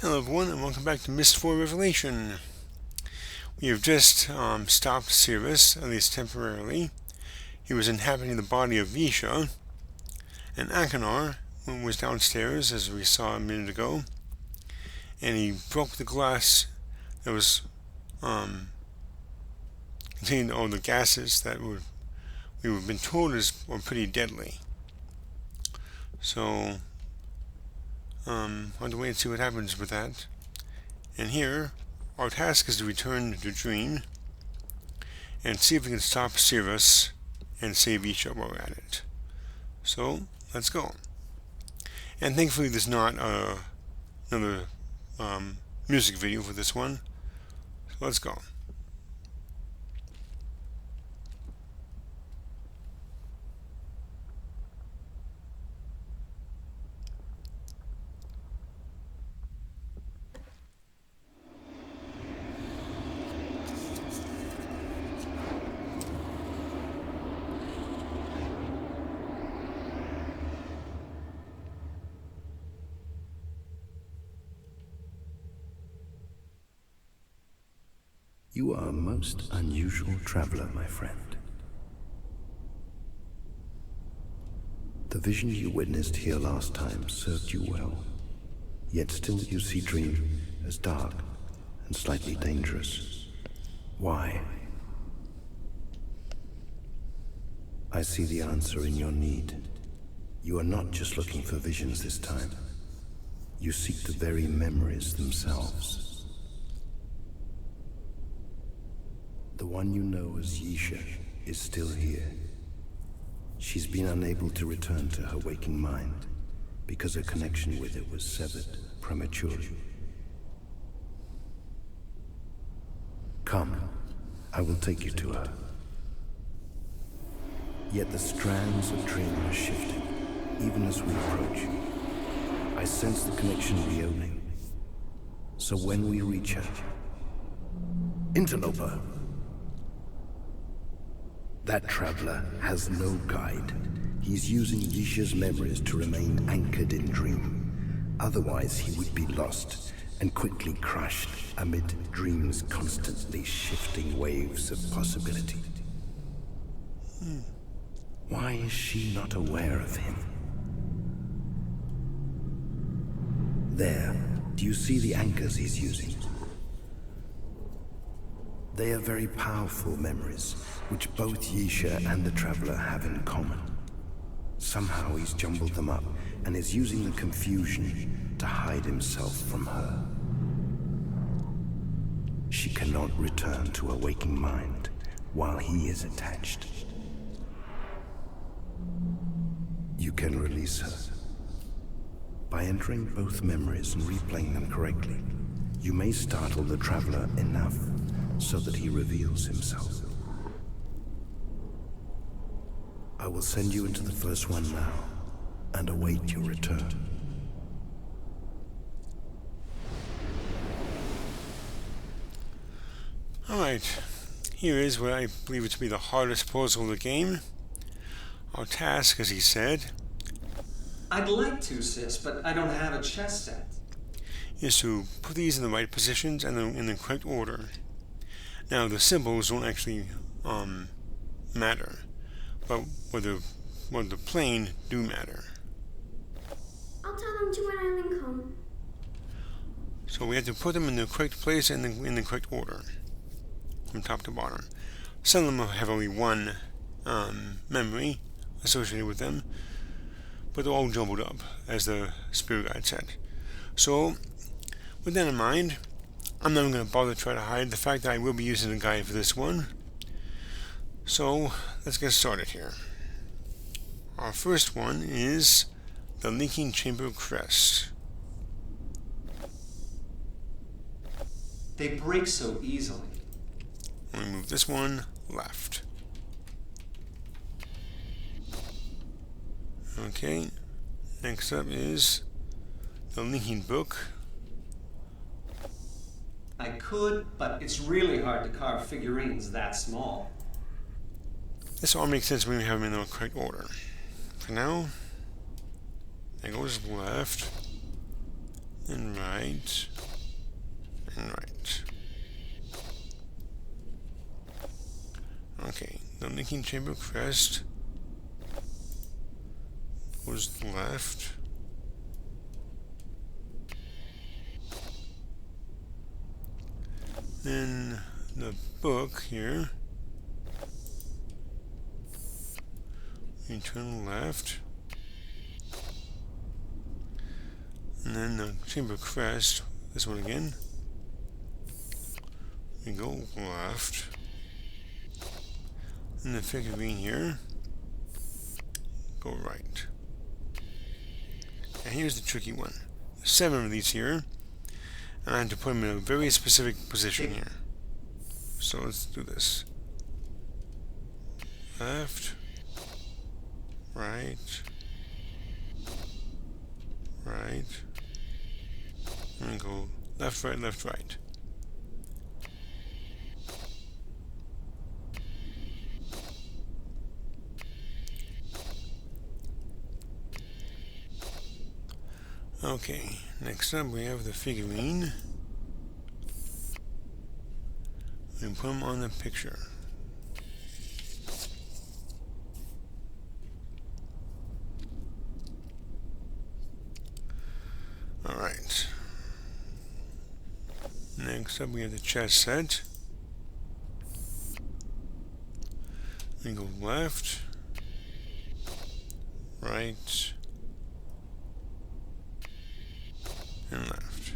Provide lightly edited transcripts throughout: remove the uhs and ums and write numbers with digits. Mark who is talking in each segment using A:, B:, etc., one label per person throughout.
A: Hello everyone, and welcome back to Myst 4 Revelation. We have just stopped Sirrus, at least temporarily. He was inhabiting the body of Visha, and Achenar was downstairs, as we saw a minute ago, and he broke the glass that was contained all the gases that we've been told were pretty deadly. So, I'll have to wait and see what happens with that. And here, our task is to return to Dream and see if we can stop Sirrus and save each other while we're at it. So, let's go. And thankfully there's not another music video for this one. So let's go.
B: You are a most unusual traveler, my friend. The vision you witnessed here last time served you well, yet still you see Dream as dark and slightly dangerous. Why? I see the answer in your need. You are not just looking for visions this time. You seek the very memories themselves. The one you know as Yisha is still here. She's been unable to return to her waking mind because her connection with it was severed prematurely. Come, I will take you to her. Yet the strands of Dream are shifting, even as we approach. I sense the connection reopening. So when we reach her... Interloper! That traveler has no guide. He's using Yisha's memories to remain anchored in Dream. Otherwise, he would be lost and quickly crushed amid Dream's constantly shifting waves of possibility. Why is she not aware of him? There, do you see the anchors he's using? They are very powerful memories, which both Yisha and the Traveler have in common. Somehow he's jumbled them up and is using the confusion to hide himself from her. She cannot return to a waking mind while he is attached. You can release her. By entering both memories and replaying them correctly, you may startle the Traveler enough so that he reveals himself. I will send you into the first one now, and await your return.
A: Alright, here is what I believe it to be the hardest puzzle of the game. Our task, as he said,
C: I'd like to, Sis, but I don't have a chess set.
A: is to put these in the right positions and in the correct order. Now, the symbols don't actually matter, but what the plane do matter.
D: I'll tell them to when I link home.
A: So we have to put them in the correct place and in the correct order, from top to bottom. Some of them have only one memory associated with them, but they're all jumbled up, as the spirit guide said. So, with that in mind, I'm not even going to bother to try to hide the fact that I will be using a guide for this one. So, let's get started here. Our first one is the Linking Chamber Crest.
C: They break so easily.
A: We'll move this one left. Okay, next up is the Linking Book.
C: I could, but it's really hard to carve figurines that small.
A: This all makes sense when we have them in the correct order. For now, that goes left. and right, and right. Okay, the linking chamber crest goes left. Then the book here, we turn left. And then the chamber crest, this one again, we go left. And the figurine here, go right. And here's the tricky one. There's 7 of these here, and I have to put them in a very specific position here. So let's do this. Left, right, right, and go left, right, left, right. Okay, next up we have the figurine. We put them on the picture. Alright. Next up we have the chess set. We go left, right, and left.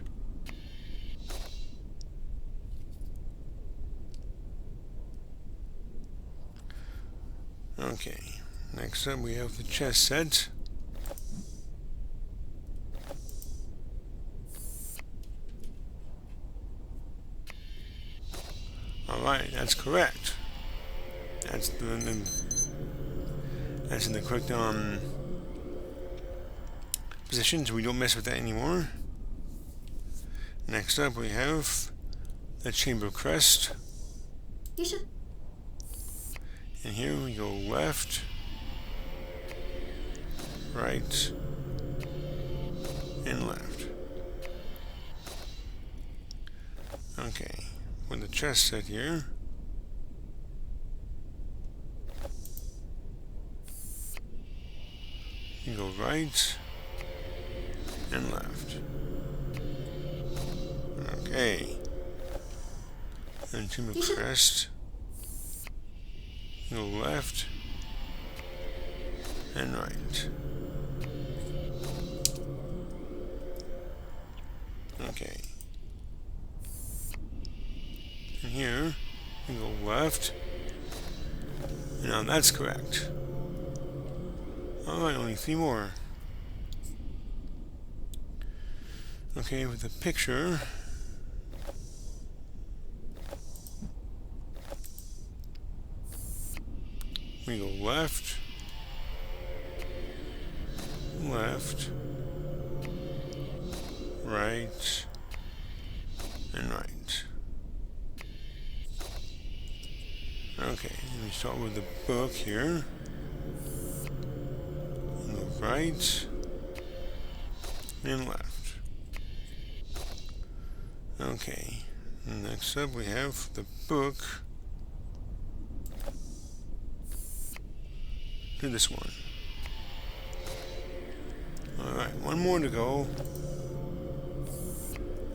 A: Okay, next up we have the chess set. Alright, that's correct. That's that's in the correct position, so we don't mess with that anymore. Next up we have the chamber crest.
D: You should.
A: And here we go left, right, and left. Okay, with the chess set here, you go right and left. Okay. And chamber crest. Go left and right. Okay. And here we go left. Now that's correct. Alright, only 3 more. Okay, with the picture. We go left, left, right, and right. Okay, we start with the book here. Go right and left. Okay, next up we have the book. Do this one. Alright, 1 more to go.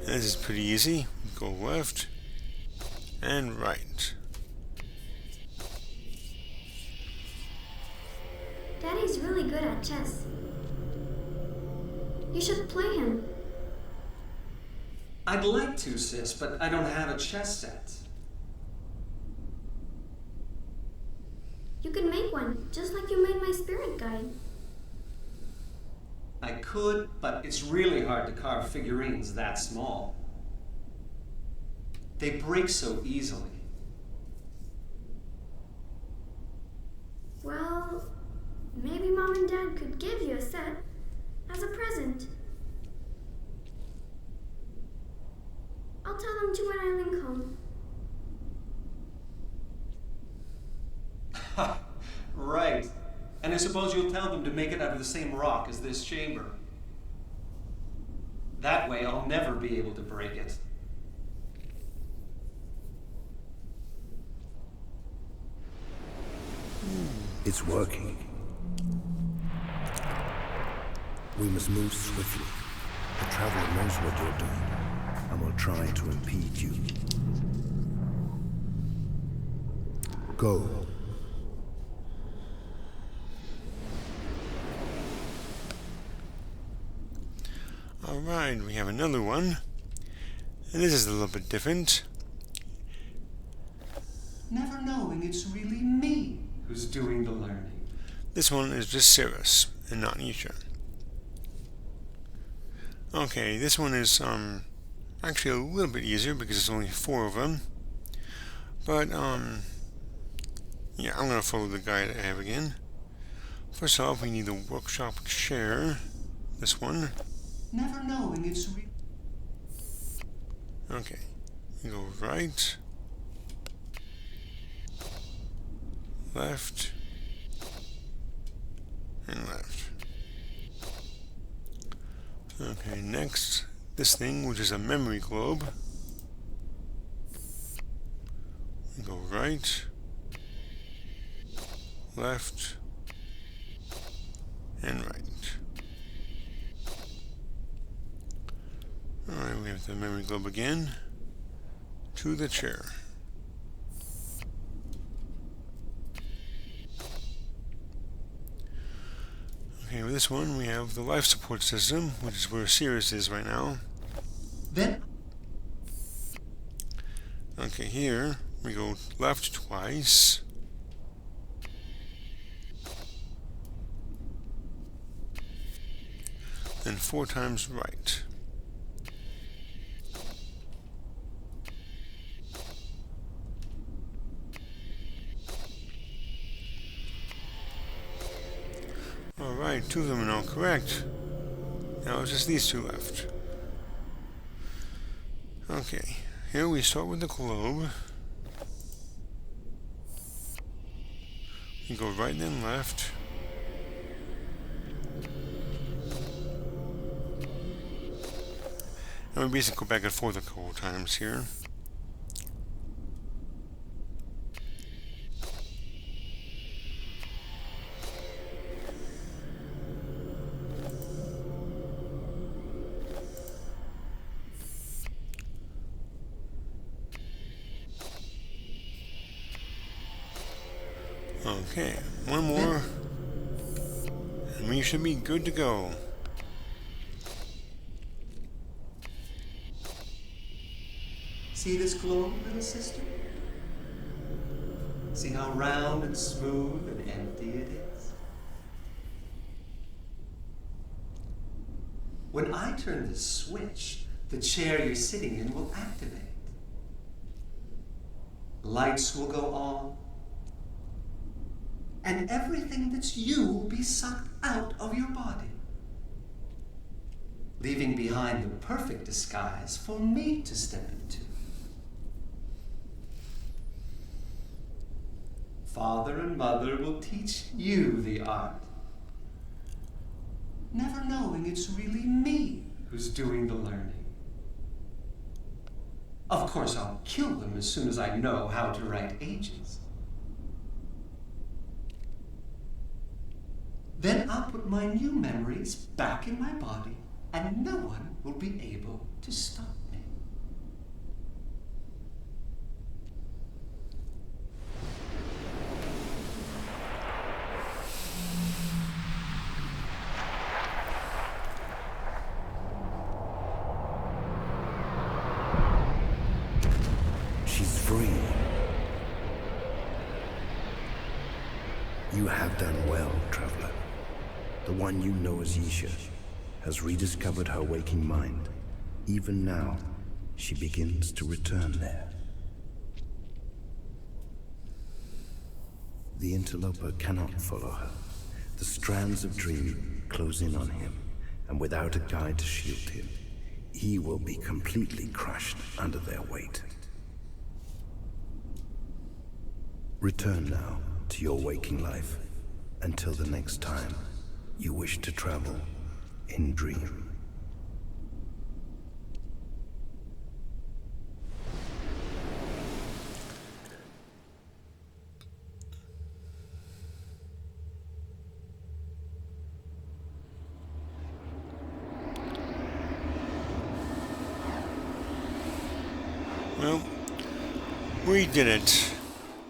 A: This is pretty easy. Go left and right.
D: Daddy's really good at chess. You should play him.
C: I'd like to, sis, but I don't have a chess set.
D: You can make one, just like you made my spirit guide.
C: I could, but it's really hard to carve figurines that small. They break so easily.
D: Well, maybe Mom and Dad could give you a set as a present. I'll tell them to when I link home.
C: Right. And I suppose you'll tell them to make it out of the same rock as this chamber. That way I'll never be able to break it.
B: It's working. We must move swiftly. The Traveler knows what you're doing, and will try to impede you. Go.
A: Alright, we have another one. And this is a little bit different.
C: Never knowing it's really me who's doing the learning.
A: This one is just Sirrus, and not Nisha. Okay, this one is actually a little bit easier because there's only 4 of them. But yeah, I'm gonna follow the guide I have again. First off, we need the workshop chair. This one.
C: Never knowing it's real.
A: Okay, you go right, left, and left. Okay, next, this thing, which is a memory globe. You go right, left, and right. Alright, we have the memory globe again. To the chair. Okay, with this one we have the life support system, which is where Sirrus is right now.
C: Then
A: okay, here we go left twice. Then 4 times right. Alright, 2 of them are now correct. Now it's just these 2 left. Okay, here we start with the globe. You go right then left. And we basically go back and forth a couple times here. Okay, one more, and we should be good to go.
C: see this globe, little sister? See how round and smooth and empty it is? When I turn this switch, the chair you're sitting in will activate. Lights will go on, and everything that's you will be sucked out of your body, leaving behind the perfect disguise for me to step into. Father and mother will teach you the art, never knowing it's really me who's doing the learning. Of course, I'll kill them as soon as I know how to write ages. Then I'll put my new memories back in my body, and no one will be able to stop me.
B: She's free. You have done well, traveler. The one you know as Yisha has rediscovered her waking mind. Even now, she begins to return there. The interloper cannot follow her. The strands of dream close in on him, and without a guide to shield him, he will be completely crushed under their weight. Return now to your waking life, until the next time you wish to travel in dream.
A: We did it.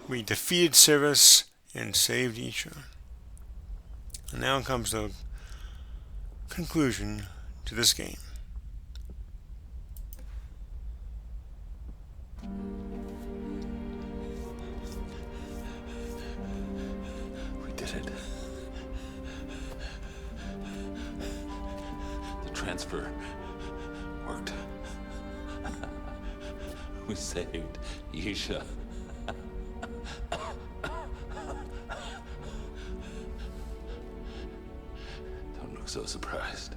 A: We defeated Sirrus and saved Isha. And now comes the conclusion to this game.
E: We did it. The transfer worked. We saved Isha. Don't look so surprised.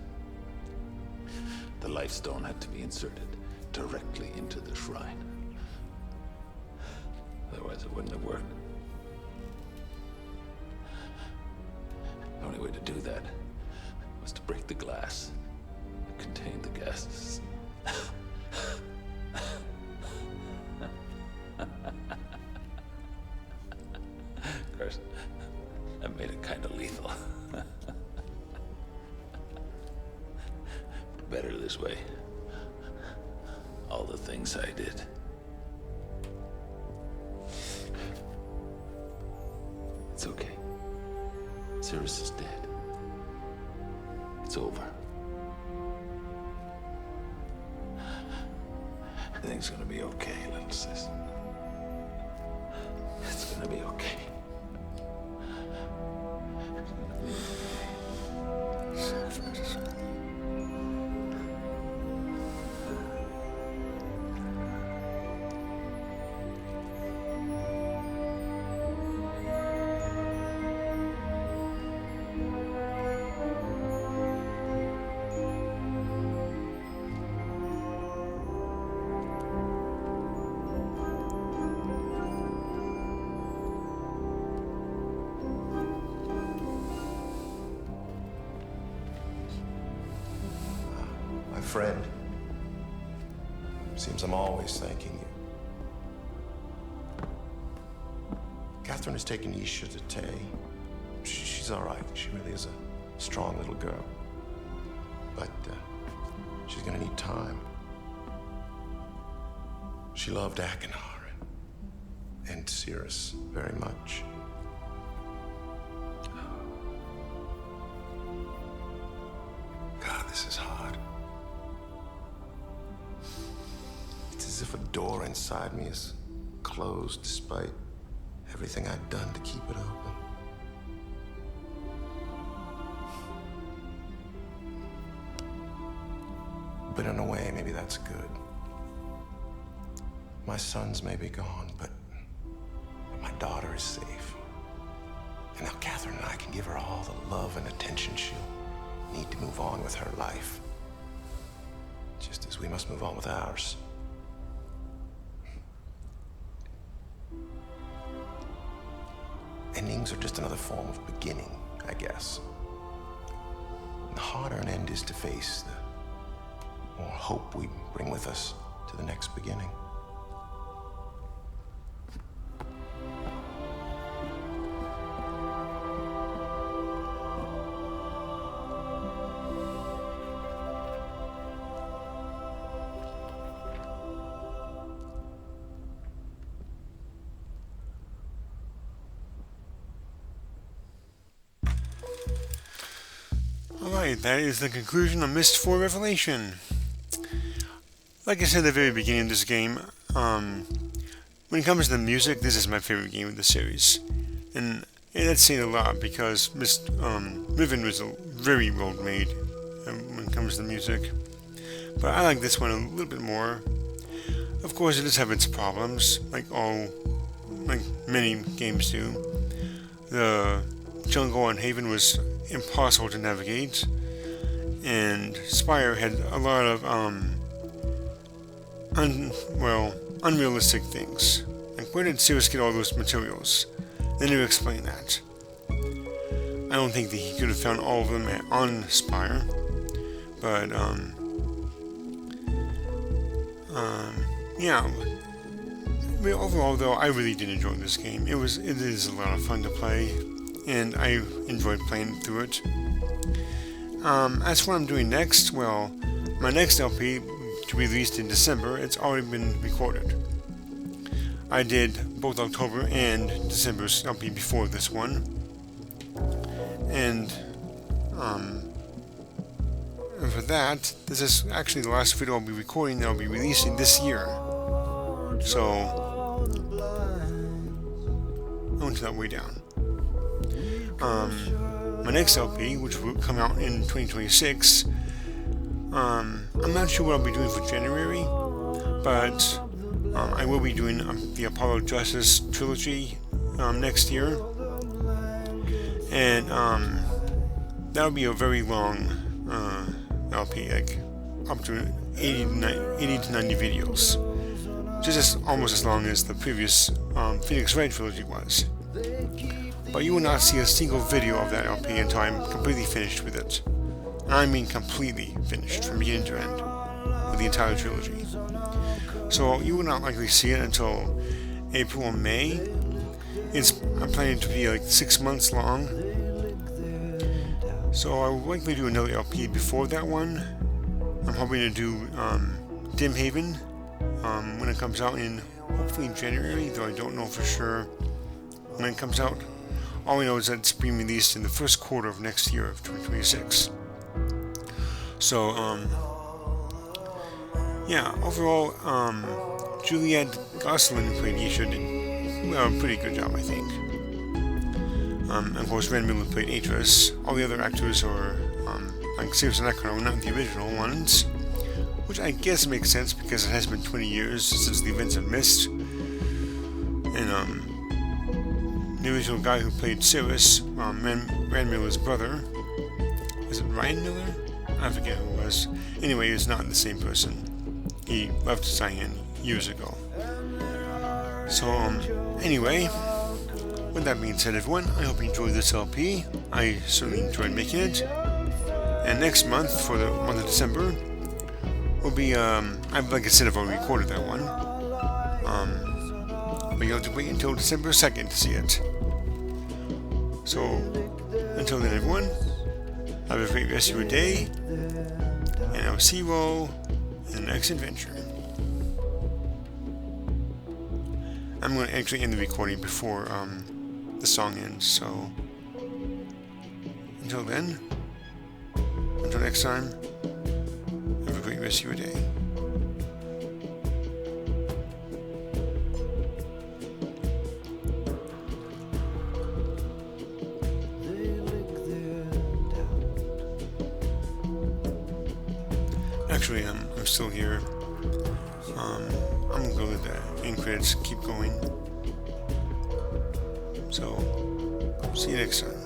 E: The life stone had to be inserted directly into the shrine. Otherwise it wouldn't have worked. The only way to do that was to break the glass that contained the guests. Of course, I made it kind of lethal. Better this way. All the things I did. It's okay. Sirrus is dead. It's over. Everything's gonna be okay, little sis. It's gonna be okay.
F: Friend. Seems I'm always thanking you. Catherine has taken Isha to Tay. She's all right. She really is a strong little girl. But she's gonna need time. She loved Akinar and Sirrus very much. God, this is hard. As if a door inside me is closed despite everything I've done to keep it open. But in a way, maybe that's good. My sons may be gone, but my daughter is safe. And now Catherine and I can give her all the love and attention she'll need to move on with her life. Just as we must move on with ours. Endings are just another form of beginning, I guess. And the harder an end is to face, the more hope we bring with us to the next beginning.
A: Alright, that is the conclusion of Myst 4 Revelation. Like I said at the very beginning of this game, when it comes to the music, this is my favorite game of the series. And that's saying a lot because Myst Riven was very well made when it comes to the music. But I like this one a little bit more. Of course, it does have its problems, like many games do. The jungle on Haven was impossible to navigate, and Spire had a lot of unrealistic things. Like, where did Sirrus get all those materials? They never explain that. I don't think that he could have found all of them on Spire, but yeah. But overall, though, I really did enjoy this game. It is a lot of fun to play, and I enjoyed playing through it. As for what I'm doing next, well, my next LP to be released in December, it's already been recorded. I did both October and December's LP before this one, and for that, this is actually the last video I'll be recording that I'll be releasing this year. So I went to that way down. My next LP, which will come out in 2026, I'm not sure what I'll be doing for January, but I will be doing the Apollo Justice trilogy next year, and that'll be a very long LP, like up to 80 to 90 videos, just almost as long as the previous Phoenix Wright trilogy was. But you will not see a single video of that LP until I'm completely finished with it. I mean completely finished from beginning to end with the entire trilogy. So you will not likely see it until April or May. I'm planning to be like 6 months long. So I will likely do another LP before that one. I'm hoping to do Dim Haven when it comes out in hopefully January, though I don't know for sure when it comes out. All I know is that it's being released in the first quarter of next year of 2026. So yeah, overall, Juliette Gosselin, who played Isha, did a pretty good job, I think. And of course, Van Miller played Atris. All the other actors are like Sirrus and Echo, not the original ones, which I guess makes sense because it has been 20 years since the events of Myst. And the original guy who played Sirrus, Van Miller's brother, was it Ryan Miller? I forget who it was. Anyway, he was not the same person. He left Cyan years ago. So, anyway, with that being said, everyone, I hope you enjoyed this LP. I certainly enjoyed making it. And next month, for the month of December, will be, like I said, I've already recorded that one. But you'll have to wait until December 2nd to see it. So, until then, everyone, have a great rest of your day, and I'll see you all in the next adventure. I'm going to actually end the recording before the song ends, so until then, until next time, have a great rest of your day. Actually, I'm still here. I'm gonna go let the end credits keep going. So, see you next time.